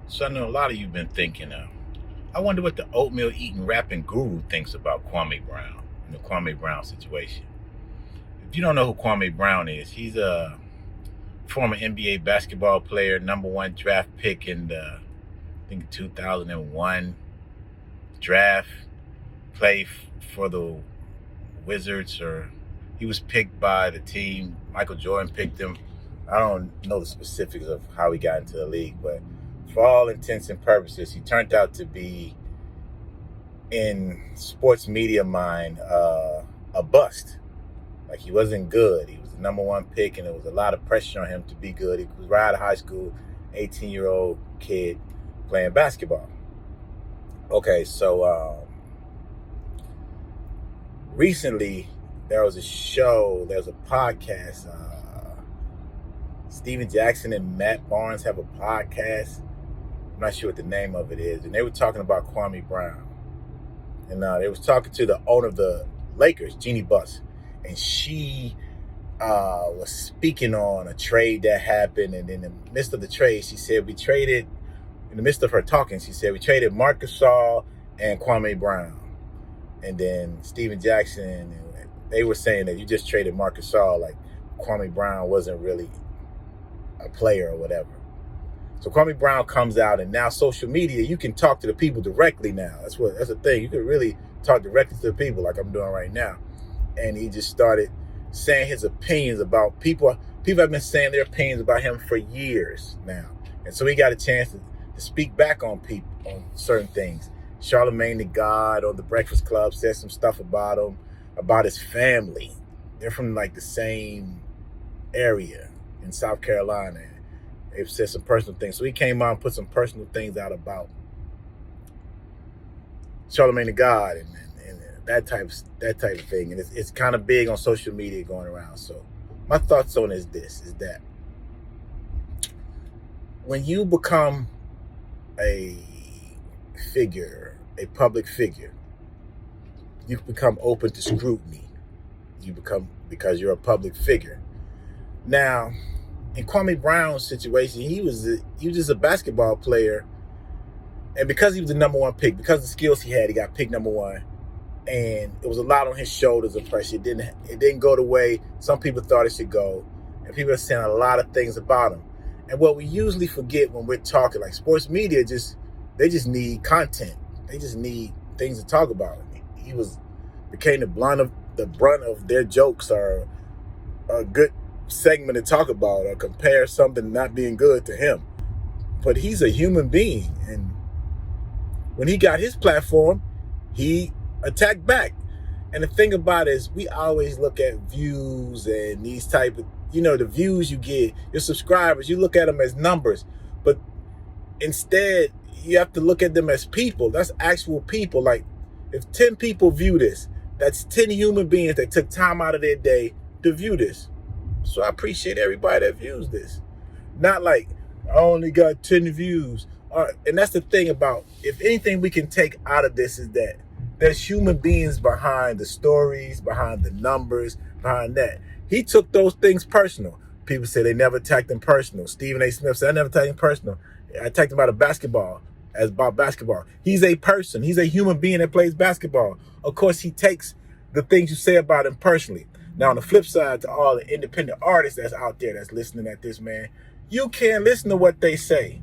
So I know a lot of you've been thinking, I wonder what the oatmeal eating rapping guru thinks about Kwame Brown and the Kwame Brown situation. If you don't know who Kwame Brown is, he's a former NBA basketball player, number one draft pick in the, I think, 2001 draft. Played for the Wizards, or he was picked by the team. Michael Jordan picked him. I don't know the specifics of how he got into the league, but for all intents and purposes, he turned out to be, in sports media mind, a bust. Like, he wasn't good. He was the number one pick, and there was a lot of pressure on him to be good. He was right out of high school, 18-year-old kid playing basketball. Okay, so recently there was a show, there's a podcast. Steven Jackson and Matt Barnes have a podcast. I'm not sure what the name of it is. And they were talking about Kwame Brown. And they was talking to the owner of the Lakers, Jeannie Buss. And she was speaking on a trade that happened. And in the midst of the trade, she said, in the midst of her talking, she said, we traded Marc Gasol and Kwame Brown. And then Steven Jackson, they were saying that you just traded Marc Gasol, like Kwame Brown wasn't really a player or whatever. So Kwame Brown comes out, and now social media, you can talk to the people directly now. That's the thing. You can really talk directly to the people like I'm doing right now. And he just started saying his opinions about people. People have been saying their opinions about him for years now. And so he got a chance to speak back on people, on certain things. Charlamagne the God on the Breakfast Club said some stuff about him, about his family. They're from like the same area in South Carolina. They've said some personal things. So he came out and put some personal things out about Charlamagne the God and that type of thing. And it's kind of big on social media going around. So my thoughts on is that when you become a public figure, you become open to scrutiny. Because you're a public figure. Now, in Kwame Brown's situation, he was just a basketball player, and because he was the number one pick, because of the skills he had, he got picked number one, and it was a lot on his shoulders of pressure. It didn't go the way some people thought it should go, and people are saying a lot of things about him. And what we usually forget when we're talking, like sports media, they just need content. They just need things to talk about. He became the brunt of their jokes, or a good segment to talk about, or compare something not being good to him. But he's a human being, and when he got his platform, he attacked back. And the thing about it is, we always look at views and these type of, the views you get, your subscribers, you look at them as numbers. But instead, you have to look at them as people. That's actual people. Like, if 10 people view this, that's 10 human beings that took time out of their day to view this. So I appreciate everybody that views this. Not like, I only got 10 views. And that's the thing about, if anything we can take out of this is that there's human beings behind the stories, behind the numbers, behind that. He took those things personal. People say they never attacked him personal. Stephen A. Smith said, I never attacked him personal. I attacked him about basketball. He's a person. He's a human being that plays basketball. Of course, he takes the things you say about him personally. Now, on the flip side, to all the independent artists that's out there that's listening at this, man, you can't listen to what they say.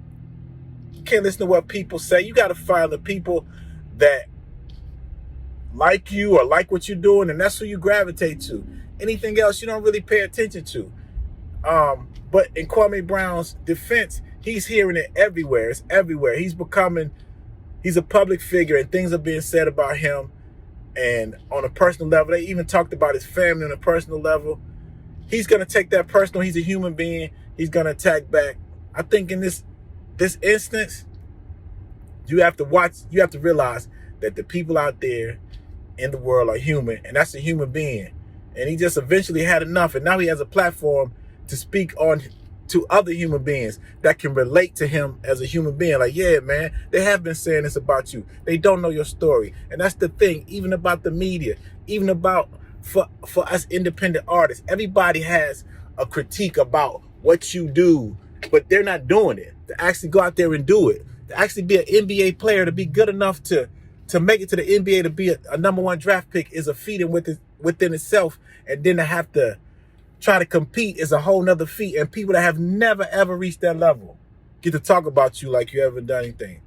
You can't listen to what people say. You got to find the people that like you or like what you're doing, and that's who you gravitate to. Anything else you don't really pay attention to. But in Kwame Brown's defense, he's hearing it everywhere. It's everywhere. He's a public figure, and things are being said about him. And on a personal level, they even talked about his family on a personal level. He's going to take that personal. He's a human being. He's going to attack back. I think in this instance, you have to realize that the people out there in the world are human, and that's a human being. And he just eventually had enough, and now he has a platform to speak on to other human beings that can relate to him as a human being. Like, yeah, man, they have been saying this about you. They don't know your story. And that's the thing, even about the media, even about for us independent artists. Everybody has a critique about what you do, but they're not doing it. To actually go out there and do it. to actually be an NBA player, to be good enough to make it to the NBA, to be a #1 draft pick is a feat within itself. And then to have to try to compete is a whole nother feat. And people that have never, ever reached that level get to talk about you like you haven't done anything.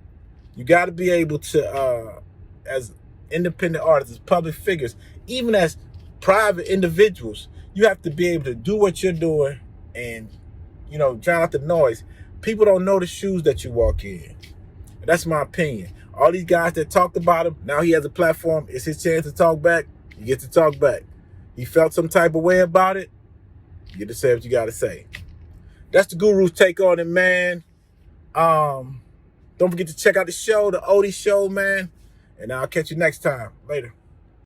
You got to be able to, as independent artists, as public figures, even as private individuals, you have to be able to do what you're doing and, you know, drown out the noise. People don't know the shoes that you walk in. That's my opinion. All these guys that talked about him, now he has a platform. It's his chance to talk back. You get to talk back. He felt some type of way about it. You get to say what you got to say. That's the Guru's take on it, man. Don't forget to check out the show, the Odie Show, man. And I'll catch you next time. Later.